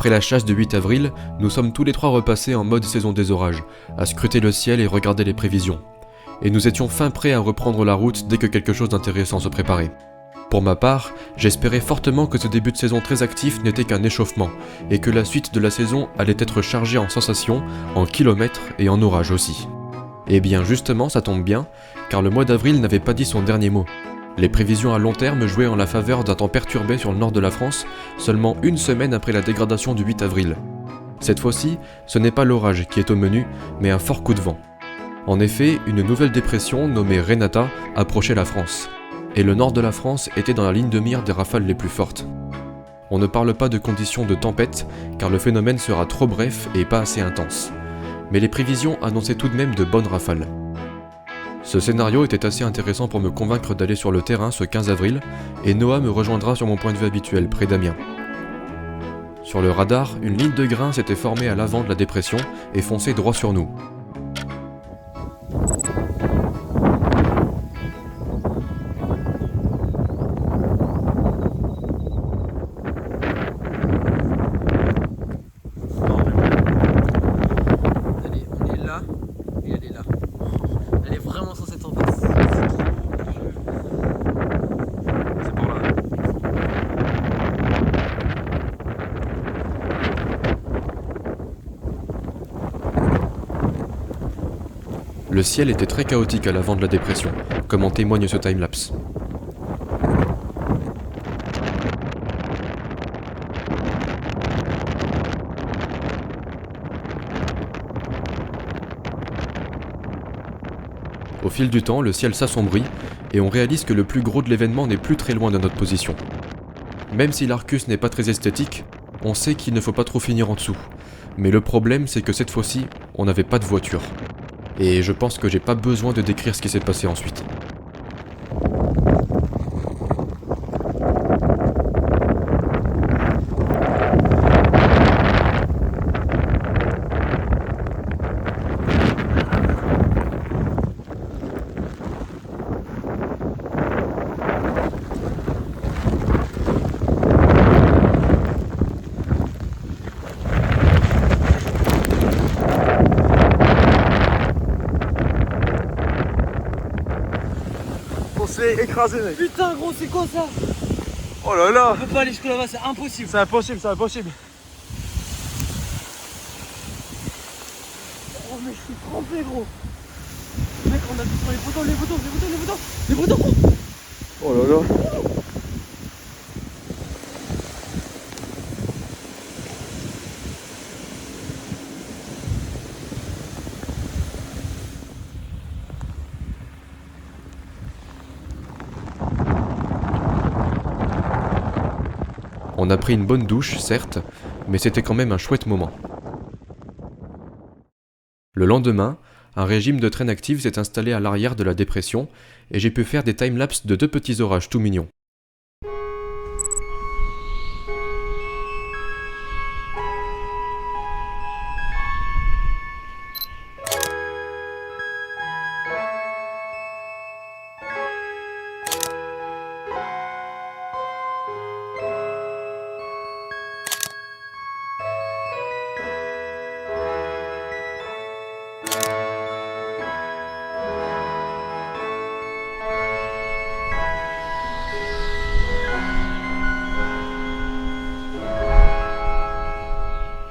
Après la chasse du 8 avril, nous sommes tous les trois repassés en mode saison des orages, à scruter le ciel et regarder les prévisions. Et nous étions fin prêts à reprendre la route dès que quelque chose d'intéressant se préparait. Pour ma part, j'espérais fortement que ce début de saison très actif n'était qu'un échauffement, et que la suite de la saison allait être chargée en sensations, en kilomètres et en orages aussi. Et bien justement, ça tombe bien, car le mois d'avril n'avait pas dit son dernier mot. Les prévisions à long terme jouaient en la faveur d'un temps perturbé sur le nord de la France, seulement une semaine après la dégradation du 8 avril. Cette fois-ci, ce n'est pas l'orage qui est au menu, mais un fort coup de vent. En effet, une nouvelle dépression nommée Renata approchait la France. Et le nord de la France était dans la ligne de mire des rafales les plus fortes. On ne parle pas de conditions de tempête, car le phénomène sera trop bref et pas assez intense. Mais les prévisions annonçaient tout de même de bonnes rafales. Ce scénario était assez intéressant pour me convaincre d'aller sur le terrain ce 15 avril, et Noah me rejoindra sur mon point de vue habituel, près d'Amiens. Sur le radar, une ligne de grains s'était formée à l'avant de la dépression et fonçait droit sur nous. Le ciel était très chaotique à l'avant de la dépression, comme en témoigne ce timelapse. Au fil du temps, le ciel s'assombrit et on réalise que le plus gros de l'événement n'est plus très loin de notre position. Même si l'Arcus n'est pas très esthétique, on sait qu'il ne faut pas trop finir en dessous. Mais le problème, c'est que cette fois-ci, on n'avait pas de voiture. Et je pense que j'ai pas besoin de décrire ce qui s'est passé ensuite. Écrasé, mec. Putain gros, c'est quoi ça? Oh là là. On peut pas aller jusque là-bas, c'est impossible. C'est impossible, c'est impossible. Oh mais je suis trempé gros. Mec, on a tout sur les boutons gros. Oh là là. On a pris une bonne douche, certes, mais c'était quand même un chouette moment. Le lendemain, un régime de traîne active s'est installé à l'arrière de la dépression et j'ai pu faire des timelapses de 2 petits orages tout mignons.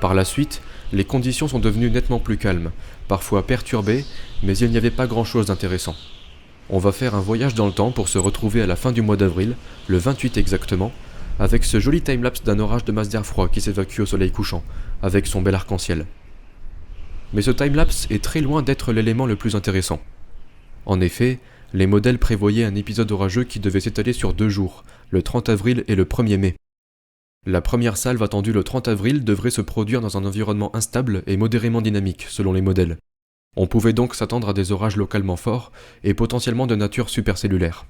Par la suite, les conditions sont devenues nettement plus calmes, parfois perturbées, mais il n'y avait pas grand-chose d'intéressant. On va faire un voyage dans le temps pour se retrouver à la fin du mois d'avril, le 28 exactement, avec ce joli timelapse d'un orage de masse d'air froid qui s'évacue au soleil couchant, avec son bel arc-en-ciel. Mais ce timelapse est très loin d'être l'élément le plus intéressant. En effet, les modèles prévoyaient un épisode orageux qui devait s'étaler sur 2 jours, le 30 avril et le 1er mai. La première salve attendue le 30 avril devrait se produire dans un environnement instable et modérément dynamique, selon les modèles. On pouvait donc s'attendre à des orages localement forts et potentiellement de nature supercellulaire.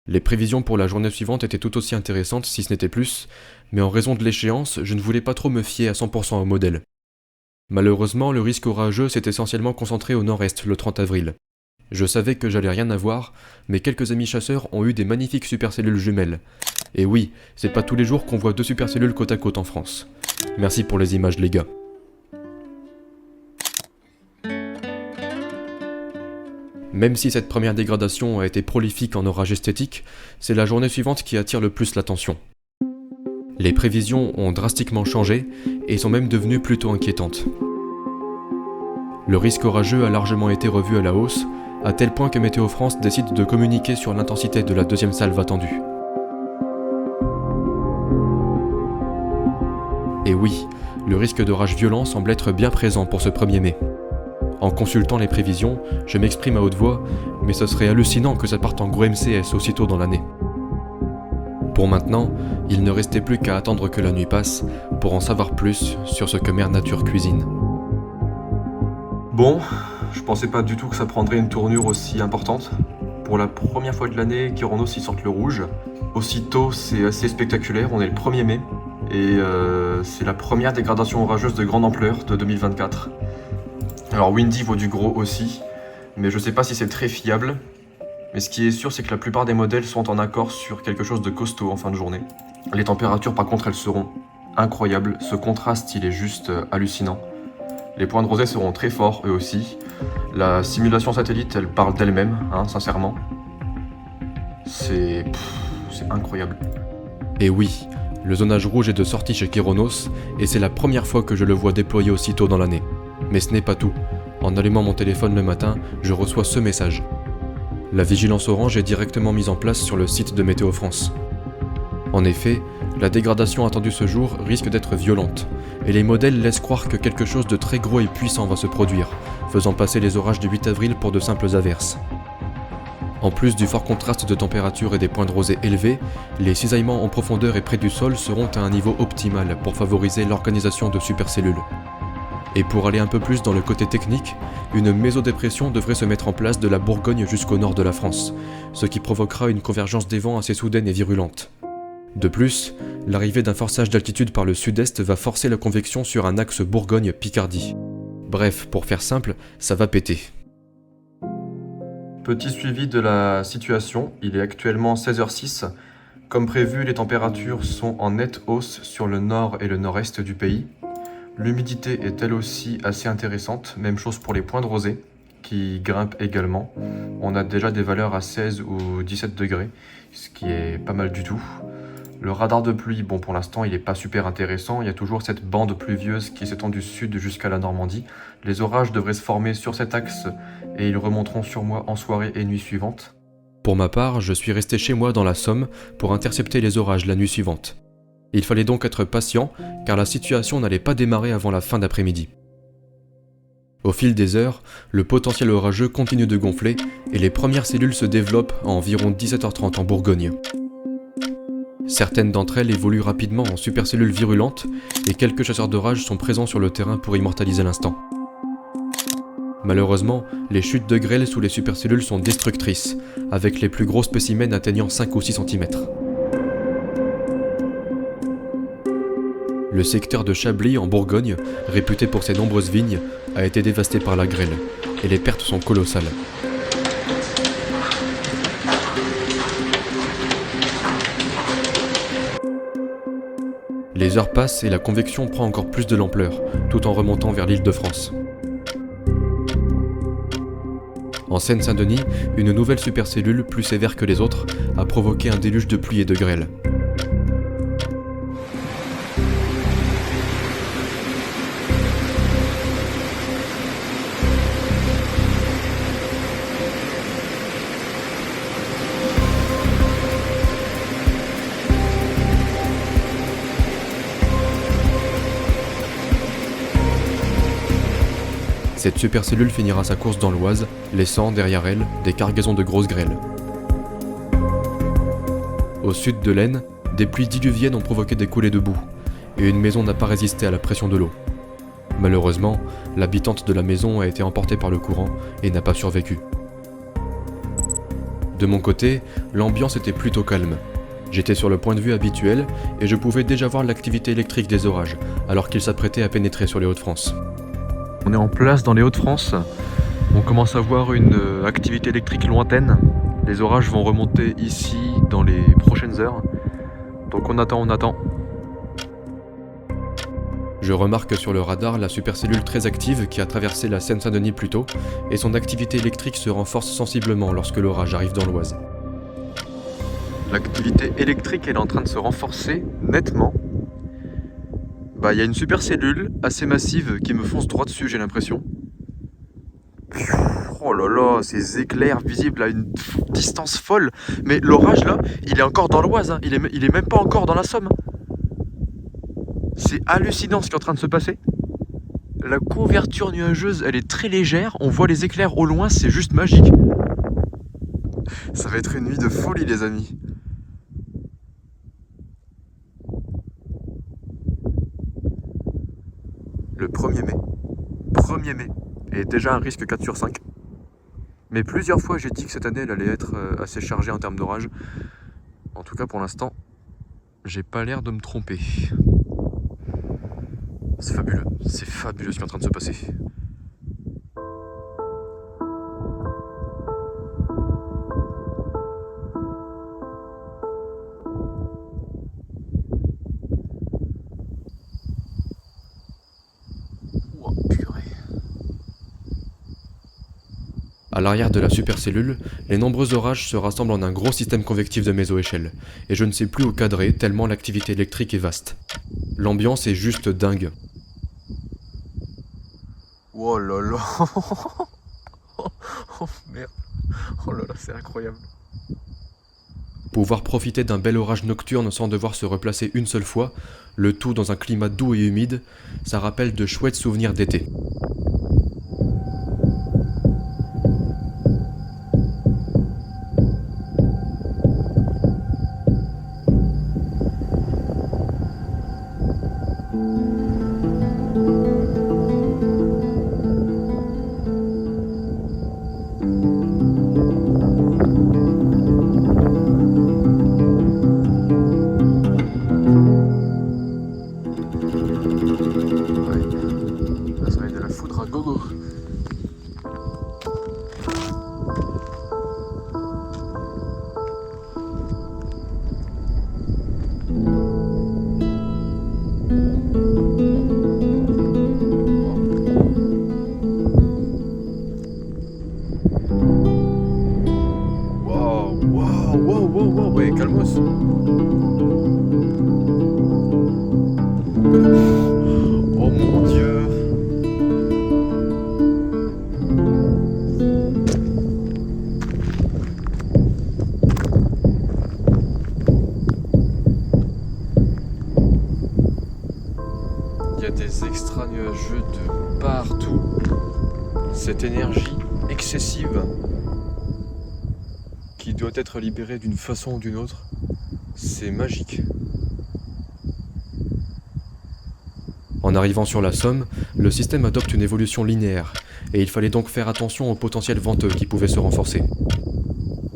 Les prévisions pour la journée suivante étaient tout aussi intéressantes, si ce n'était plus, mais en raison de l'échéance, je ne voulais pas trop me fier à 100% au modèle. Malheureusement, le risque orageux s'est essentiellement concentré au nord-est le 30 avril. Je savais que j'allais rien avoir, mais quelques amis chasseurs ont eu des magnifiques supercellules jumelles. Et oui, c'est pas tous les jours qu'on voit deux supercellules côte à côte en France. Merci pour les images les gars. Même si cette première dégradation a été prolifique en orages esthétiques, c'est la journée suivante qui attire le plus l'attention. Les prévisions ont drastiquement changé et sont même devenues plutôt inquiétantes. Le risque orageux a largement été revu à la hausse, à tel point que Météo France décide de communiquer sur l'intensité de la deuxième salve attendue. Et oui, le risque d'orage violent semble être bien présent pour ce 1er mai. En consultant les prévisions, je m'exprime à haute voix, mais ce serait hallucinant que ça parte en gros MCS aussitôt dans l'année. Pour maintenant, il ne restait plus qu'à attendre que la nuit passe pour en savoir plus sur ce que Mère Nature cuisine. Bon, je pensais pas du tout que ça prendrait une tournure aussi importante. Pour la première fois de l'année, Kyronos y sortent le rouge. Aussitôt, c'est assez spectaculaire, on est le 1er mai, et c'est la première dégradation orageuse de grande ampleur de 2024. Alors Windy vaut du gros aussi, mais je sais pas si c'est très fiable. Mais ce qui est sûr, c'est que la plupart des modèles sont en accord sur quelque chose de costaud en fin de journée. Les températures, par contre, elles seront incroyables. Ce contraste, il est juste hallucinant. Les points de rosée seront très forts, eux aussi. La simulation satellite, elle parle d'elle-même, sincèrement. C'est incroyable. Et oui, le zonage rouge est de sortie chez Kyronos, et c'est la première fois que je le vois déployé aussitôt dans l'année. Mais ce n'est pas tout. En allumant mon téléphone le matin, je reçois ce message. La vigilance orange est directement mise en place sur le site de Météo France. En effet, la dégradation attendue ce jour risque d'être violente, et les modèles laissent croire que quelque chose de très gros et puissant va se produire, faisant passer les orages du 8 avril pour de simples averses. En plus du fort contraste de température et des points de rosée élevés, les cisaillements en profondeur et près du sol seront à un niveau optimal pour favoriser l'organisation de supercellules. Et pour aller un peu plus dans le côté technique, une mésodépression devrait se mettre en place de la Bourgogne jusqu'au nord de la France, ce qui provoquera une convergence des vents assez soudaine et virulente. De plus, l'arrivée d'un forçage d'altitude par le sud-est va forcer la convection sur un axe Bourgogne-Picardie. Bref, pour faire simple, ça va péter. Petit suivi de la situation, il est actuellement 16h06. Comme prévu, les températures sont en nette hausse sur le nord et le nord-est du pays. L'humidité est elle aussi assez intéressante, même chose pour les points de rosée, qui grimpent également. On a déjà des valeurs à 16 ou 17 degrés, ce qui est pas mal du tout. Le radar de pluie, bon pour l'instant il n'est pas super intéressant, il y a toujours cette bande pluvieuse qui s'étend du sud jusqu'à la Normandie. Les orages devraient se former sur cet axe et ils remonteront sur moi en soirée et nuit suivante. Pour ma part, je suis resté chez moi dans la Somme pour intercepter les orages la nuit suivante. Il fallait donc être patient, car la situation n'allait pas démarrer avant la fin d'après-midi. Au fil des heures, le potentiel orageux continue de gonfler, et les premières cellules se développent à environ 17h30 en Bourgogne. Certaines d'entre elles évoluent rapidement en supercellules virulentes, et quelques chasseurs d'orage sont présents sur le terrain pour immortaliser l'instant. Malheureusement, les chutes de grêle sous les supercellules sont destructrices, avec les plus gros spécimens atteignant 5 ou 6 cm. Le secteur de Chablis, en Bourgogne, réputé pour ses nombreuses vignes, a été dévasté par la grêle, et les pertes sont colossales. Les heures passent et la convection prend encore plus de l'ampleur, tout en remontant vers l'Île-de-France. En Seine-Saint-Denis, une nouvelle supercellule, plus sévère que les autres, a provoqué un déluge de pluie et de grêle. Cette supercellule finira sa course dans l'Oise, laissant derrière elle des cargaisons de grosses grêles. Au sud de l'Aisne, des pluies diluviennes ont provoqué des coulées de boue, et une maison n'a pas résisté à la pression de l'eau. Malheureusement, l'habitante de la maison a été emportée par le courant et n'a pas survécu. De mon côté, l'ambiance était plutôt calme. J'étais sur le point de vue habituel et je pouvais déjà voir l'activité électrique des orages, alors qu'ils s'apprêtaient à pénétrer sur les Hauts-de-France. On est en place dans les Hauts-de-France. On commence à voir une activité électrique lointaine. Les orages vont remonter ici dans les prochaines heures. Donc on attend. Je remarque sur le radar la supercellule très active qui a traversé la Seine-Saint-Denis plus tôt, et son activité électrique se renforce sensiblement lorsque l'orage arrive dans l'Oise. L'activité électrique elle est en train de se renforcer nettement. Il y a une supercellule assez massive qui me fonce droit dessus, j'ai l'impression. Oh là là, ces éclairs visibles à une distance folle. Mais l'orage là, il est encore dans l'Oise, hein. Il est même pas encore dans la Somme. C'est hallucinant ce qui est en train de se passer. La couverture nuageuse, elle est très légère. On voit les éclairs au loin, c'est juste magique. Ça va être une nuit de folie, les amis. Le 1er mai. 1er mai. Et déjà un risque 4 sur 5. Mais plusieurs fois, j'ai dit que cette année, elle allait être assez chargée en termes d'orage. En tout cas, pour l'instant, j'ai pas l'air de me tromper. C'est fabuleux ce qui est en train de se passer. Oh, purée. À l'arrière de la supercellule, les nombreux orages se rassemblent en un gros système convectif de mésoéchelle, et je ne sais plus où cadrer tellement l'activité électrique est vaste. L'ambiance est juste dingue. Oh là là. Oh merde. Oh là là, c'est incroyable. Pouvoir profiter d'un bel orage nocturne sans devoir se replacer une seule fois, le tout dans un climat doux et humide, ça rappelle de chouettes souvenirs d'été. Ça va être de la foudre à gogo. Wow, ouais, calmos. Oh mon Dieu. Il y a des extra nuageux de partout. Cette énergie excessive qui doit être libérée d'une façon ou d'une autre, c'est magique. En arrivant sur la Somme, le système adopte une évolution linéaire, et il fallait donc faire attention au potentiel venteux qui pouvait se renforcer.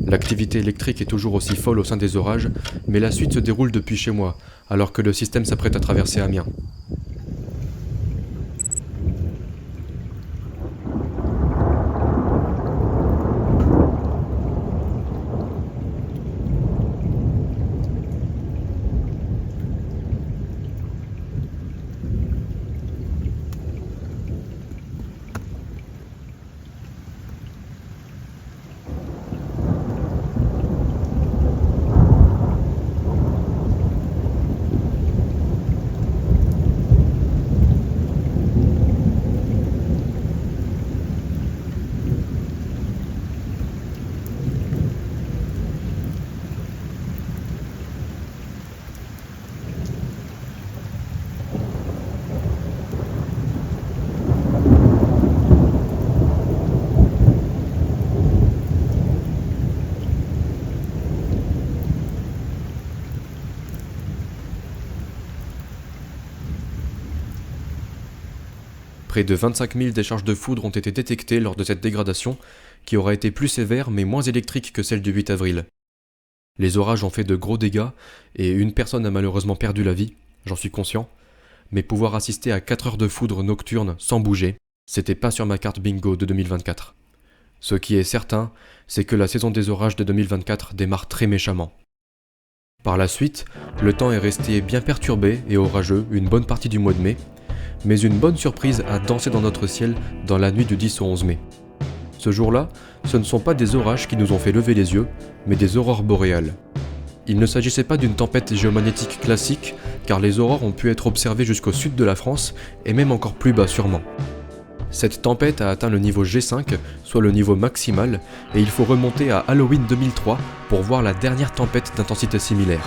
L'activité électrique est toujours aussi folle au sein des orages, mais la suite se déroule depuis chez moi, alors que le système s'apprête à traverser Amiens. Près de 25 000 décharges de foudre ont été détectées lors de cette dégradation, qui aura été plus sévère mais moins électrique que celle du 8 avril. Les orages ont fait de gros dégâts, et une personne a malheureusement perdu la vie, j'en suis conscient, mais pouvoir assister à 4 heures de foudre nocturne sans bouger, c'était pas sur ma carte bingo de 2024. Ce qui est certain, c'est que la saison des orages de 2024 démarre très méchamment. Par la suite, le temps est resté bien perturbé et orageux une bonne partie du mois de mai, mais une bonne surprise a dansé dans notre ciel dans la nuit du 10 au 11 mai. Ce jour-là, ce ne sont pas des orages qui nous ont fait lever les yeux, mais des aurores boréales. Il ne s'agissait pas d'une tempête géomagnétique classique, car les aurores ont pu être observées jusqu'au sud de la France, et même encore plus bas sûrement. Cette tempête a atteint le niveau G5, soit le niveau maximal, et il faut remonter à Halloween 2003 pour voir la dernière tempête d'intensité similaire.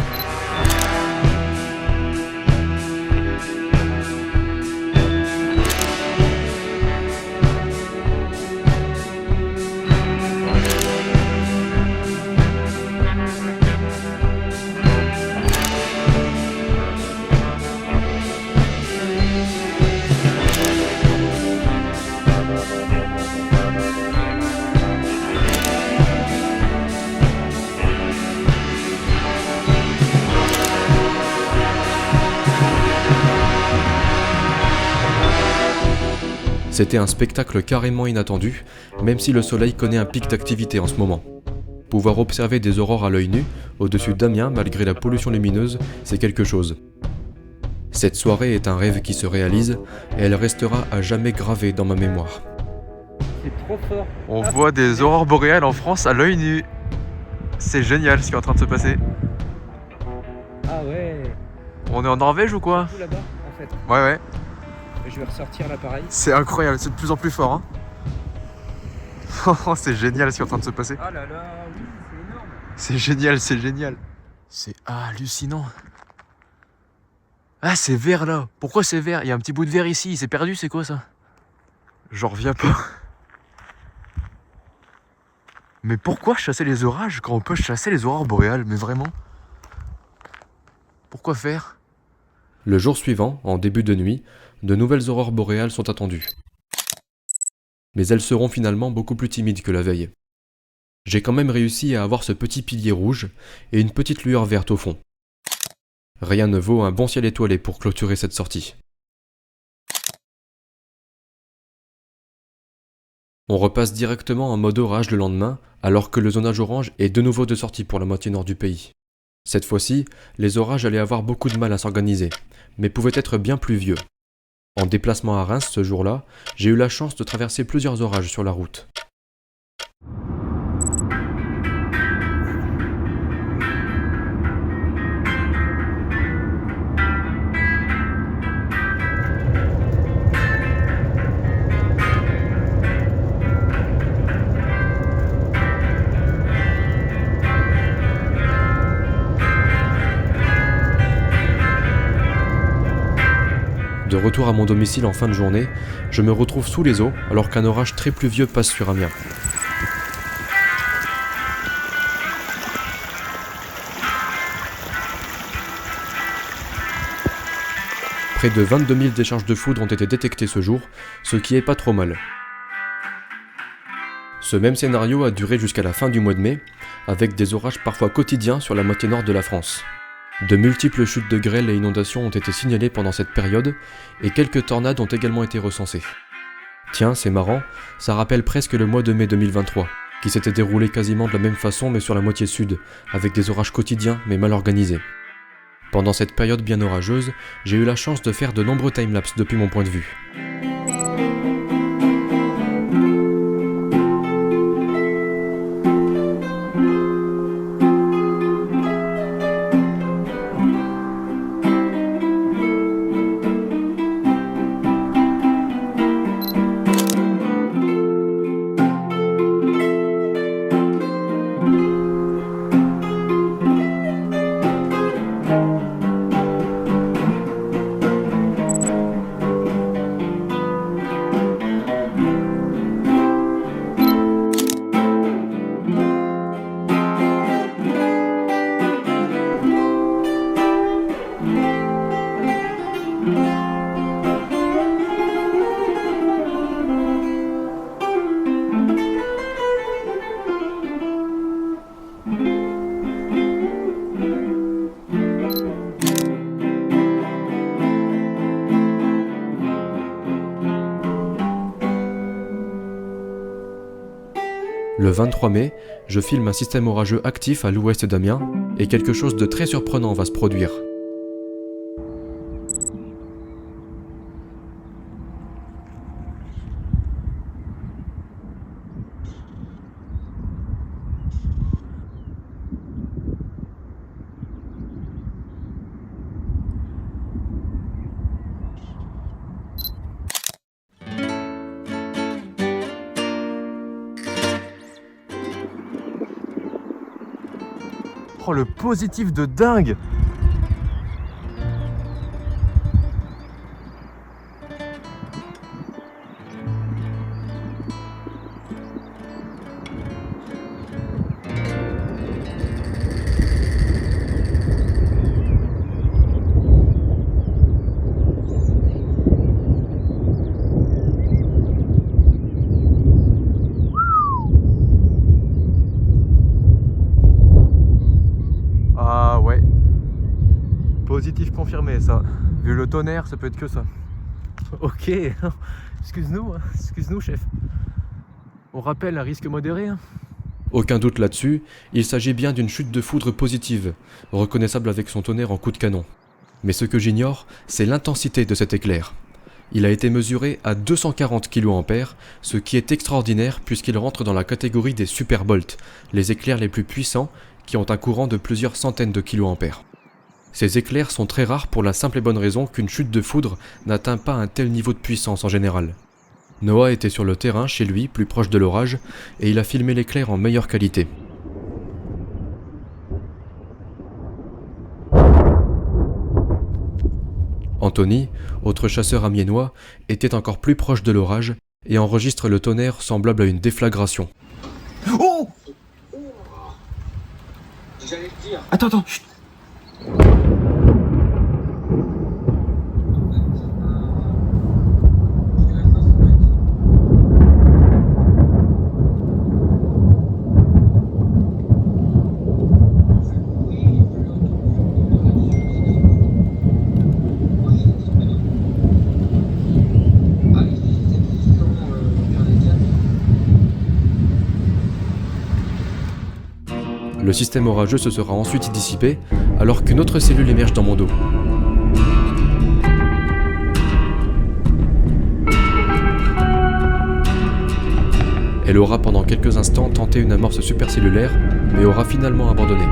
C'était un spectacle carrément inattendu, même si le soleil connaît un pic d'activité en ce moment. Pouvoir observer des aurores à l'œil nu, au-dessus d'Amiens malgré la pollution lumineuse, c'est quelque chose. Cette soirée est un rêve qui se réalise, et elle restera à jamais gravée dans ma mémoire. C'est trop fort. On voit des aurores boréales en France à l'œil nu. C'est génial ce qui est en train de se passer. Ah ouais. On est en Norvège ou quoi? Tout là-bas, en fait. Ouais. Je vais ressortir l'appareil. C'est incroyable, c'est de plus en plus fort. Hein. C'est génial ce qui est en train de se passer. Ah là là, oui, c'est énorme. C'est génial, c'est génial. C'est hallucinant. Ah, c'est vert là. Pourquoi c'est vert? Il y a un petit bout de vert ici. Il s'est perdu, c'est quoi ça? J'en reviens pas. Mais pourquoi chasser les orages quand on peut chasser les aurores boréales? Mais vraiment? Pourquoi faire? Le jour suivant, en début de nuit, de nouvelles aurores boréales sont attendues. Mais elles seront finalement beaucoup plus timides que la veille. J'ai quand même réussi à avoir ce petit pilier rouge et une petite lueur verte au fond. Rien ne vaut un bon ciel étoilé pour clôturer cette sortie. On repasse directement en mode orage le lendemain, alors que le zonage orange est de nouveau de sortie pour la moitié nord du pays. Cette fois-ci, les orages allaient avoir beaucoup de mal à s'organiser, mais pouvaient être bien plus vieux. En déplacement à Reims ce jour-là, j'ai eu la chance de traverser plusieurs orages sur la route. De retour à mon domicile en fin de journée, je me retrouve sous les eaux alors qu'un orage très pluvieux passe sur Amiens. Près de 22 000 décharges de foudre ont été détectées ce jour, ce qui est pas trop mal. Ce même scénario a duré jusqu'à la fin du mois de mai, avec des orages parfois quotidiens sur la moitié nord de la France. De multiples chutes de grêle et inondations ont été signalées pendant cette période, et quelques tornades ont également été recensées. Tiens, c'est marrant, ça rappelle presque le mois de mai 2023, qui s'était déroulé quasiment de la même façon mais sur la moitié sud, avec des orages quotidiens mais mal organisés. Pendant cette période bien orageuse, j'ai eu la chance de faire de nombreux timelapses depuis mon point de vue. Le 23 mai, je filme un système orageux actif à l'ouest d'Amiens et quelque chose de très surprenant va se produire. Oh, le positif de dingue! Ah ouais, positif confirmé ça. Vu le tonnerre, ça peut être que ça. Ok, excuse-nous chef. On rappelle un risque modéré. Aucun doute là-dessus, il s'agit bien d'une chute de foudre positive, reconnaissable avec son tonnerre en coup de canon. Mais ce que j'ignore, c'est l'intensité de cet éclair. Il a été mesuré à 240 kA, ce qui est extraordinaire puisqu'il rentre dans la catégorie des superbolts, les éclairs les plus puissants qui ont un courant de plusieurs centaines de kA. Ces éclairs sont très rares pour la simple et bonne raison qu'une chute de foudre n'atteint pas un tel niveau de puissance en général. Noah était sur le terrain, chez lui, plus proche de l'orage, et il a filmé l'éclair en meilleure qualité. Anthony, autre chasseur amiénois, était encore plus proche de l'orage et enregistre le tonnerre semblable à une déflagration. Oh! J'allais te dire. Attends, chut. Le système orageux se sera ensuite dissipé, alors qu'une autre cellule émerge dans mon dos. Elle aura pendant quelques instants tenté une amorce supercellulaire, mais aura finalement abandonné.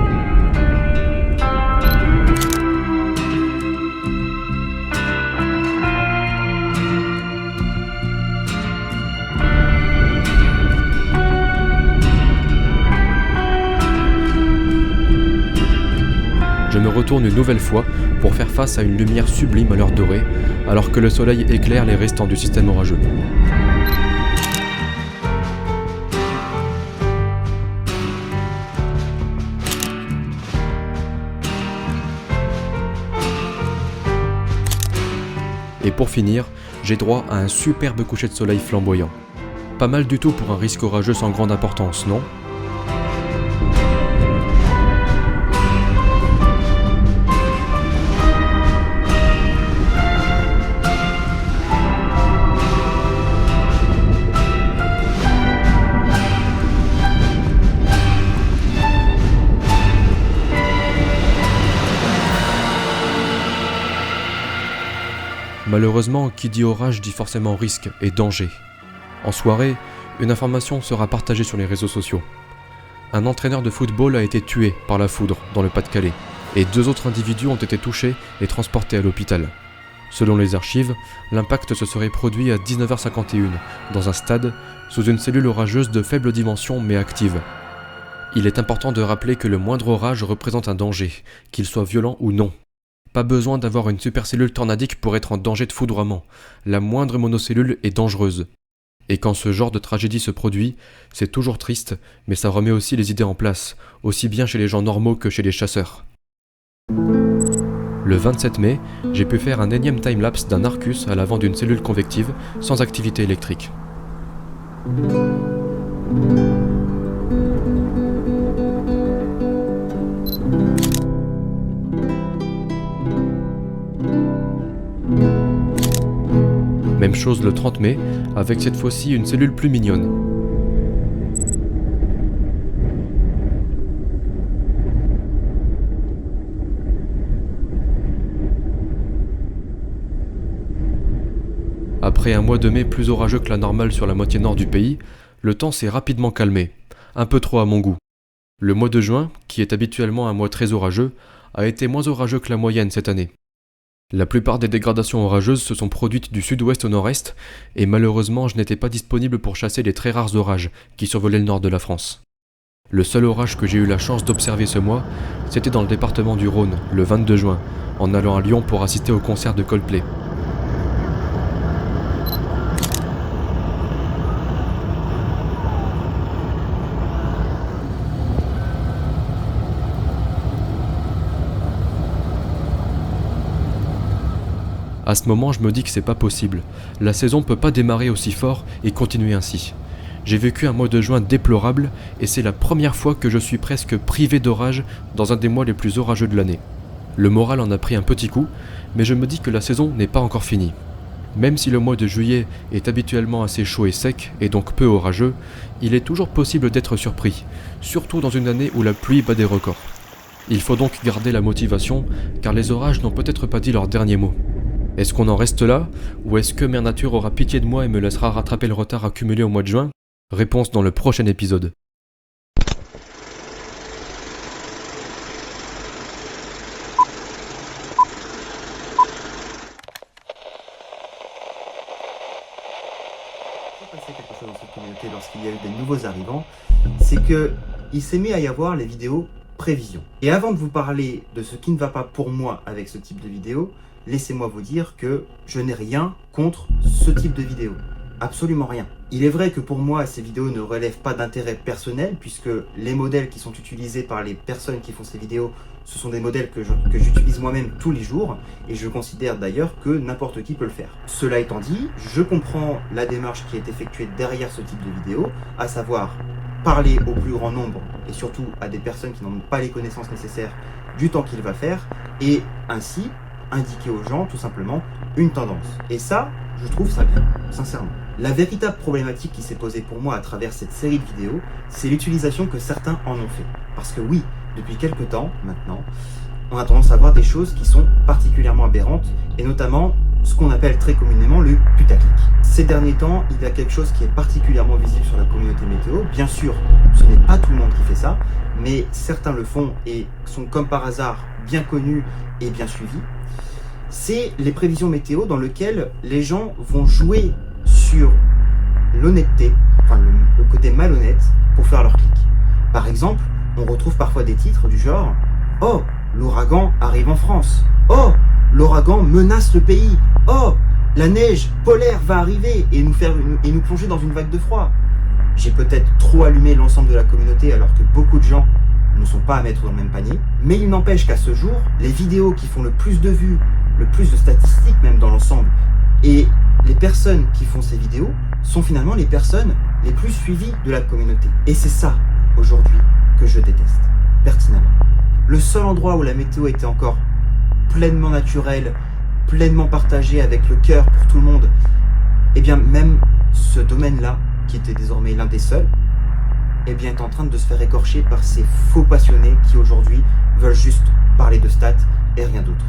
Je me retourne une nouvelle fois pour faire face à une lumière sublime à l'heure dorée, alors que le soleil éclaire les restants du système orageux. Et pour finir, j'ai droit à un superbe coucher de soleil flamboyant. Pas mal du tout pour un risque orageux sans grande importance, non ? Malheureusement, qui dit orage dit forcément risque et danger. En soirée, une information sera partagée sur les réseaux sociaux. Un entraîneur de football a été tué par la foudre dans le Pas-de-Calais, et 2 autres individus ont été touchés et transportés à l'hôpital. Selon les archives, l'impact se serait produit à 19h51, dans un stade, sous une cellule orageuse de faible dimension mais active. Il est important de rappeler que le moindre orage représente un danger, qu'il soit violent ou non. Pas besoin d'avoir une supercellule tornadique pour être en danger de foudroiement. La moindre monocellule est dangereuse. Et quand ce genre de tragédie se produit, c'est toujours triste, mais ça remet aussi les idées en place, aussi bien chez les gens normaux que chez les chasseurs. Le 27 mai, j'ai pu faire un énième timelapse d'un Arcus à l'avant d'une cellule convective sans activité électrique. Même chose le 30 mai, avec cette fois-ci une cellule plus mignonne. Après un mois de mai plus orageux que la normale sur la moitié nord du pays, le temps s'est rapidement calmé, un peu trop à mon goût. Le mois de juin, qui est habituellement un mois très orageux, a été moins orageux que la moyenne cette année. La plupart des dégradations orageuses se sont produites du sud-ouest au nord-est, et malheureusement je n'étais pas disponible pour chasser les très rares orages qui survolaient le nord de la France. Le seul orage que j'ai eu la chance d'observer ce mois, c'était dans le département du Rhône, le 22 juin, en allant à Lyon pour assister au concert de Coldplay. À ce moment, je me dis que c'est pas possible. La saison peut pas démarrer aussi fort et continuer ainsi. J'ai vécu un mois de juin déplorable et c'est la première fois que je suis presque privé d'orage dans un des mois les plus orageux de l'année. Le moral en a pris un petit coup, mais je me dis que la saison n'est pas encore finie. Même si le mois de juillet est habituellement assez chaud et sec et donc peu orageux, il est toujours possible d'être surpris, surtout dans une année où la pluie bat des records. Il faut donc garder la motivation car les orages n'ont peut-être pas dit leur dernier mot. Est-ce qu'on en reste là, ou est-ce que Mère Nature aura pitié de moi et me laissera rattraper le retard accumulé au mois de juin ? Réponse dans le prochain épisode. Il s'est passé quelque chose dans cette communauté lorsqu'il y a eu des nouveaux arrivants, c'est qu'il s'est mis à y avoir les vidéos prévision. Et avant de vous parler de ce qui ne va pas pour moi avec ce type de vidéo, laissez-moi vous dire que je n'ai rien contre ce type de vidéo. Absolument rien. Il est vrai que pour moi, ces vidéos ne relèvent pas d'intérêt personnel, puisque les modèles qui sont utilisés par les personnes qui font ces vidéos, ce sont des modèles que j'utilise moi-même tous les jours, et je considère d'ailleurs que n'importe qui peut le faire. Cela étant dit, je comprends la démarche qui est effectuée derrière ce type de vidéo, à savoir parler au plus grand nombre, et surtout à des personnes qui n'en ont pas les connaissances nécessaires du temps qu'il va faire, et ainsi indiquer aux gens tout simplement une tendance. Et ça, je trouve ça bien, sincèrement. La véritable problématique qui s'est posée pour moi à travers cette série de vidéos, c'est l'utilisation que certains en ont fait. Parce que oui, depuis quelques temps maintenant, on a tendance à voir des choses qui sont particulièrement aberrantes, et notamment ce qu'on appelle très communément le putaclic. Ces derniers temps, il y a quelque chose qui est particulièrement visible sur la communauté météo. Bien sûr, ce n'est pas tout le monde qui fait ça, mais certains le font et sont comme par hasard bien connus et bien suivis. C'est les prévisions météo dans lesquelles les gens vont jouer sur l'honnêteté, enfin le côté malhonnête, pour faire leur clic. Par exemple, on retrouve parfois des titres du genre « Oh, l'ouragan arrive en France !»« Oh, l'ouragan menace le pays !»« Oh, la neige polaire va arriver et nous plonger dans une vague de froid !» J'ai peut-être trop allumé l'ensemble de la communauté alors que beaucoup de gens ne sont pas à mettre dans le même panier, mais il n'empêche qu'à ce jour, les vidéos qui font le plus de vues, le plus de statistiques même dans l'ensemble, et les personnes qui font ces vidéos sont finalement les personnes les plus suivies de la communauté. Et c'est ça, aujourd'hui, que je déteste, pertinemment. Le seul endroit où la météo était encore pleinement naturelle, pleinement partagée avec le cœur pour tout le monde, et bien même ce domaine-là, qui était désormais l'un des seuls, eh bien, est en train de se faire écorcher par ces faux passionnés qui aujourd'hui veulent juste parler de stats et rien d'autre.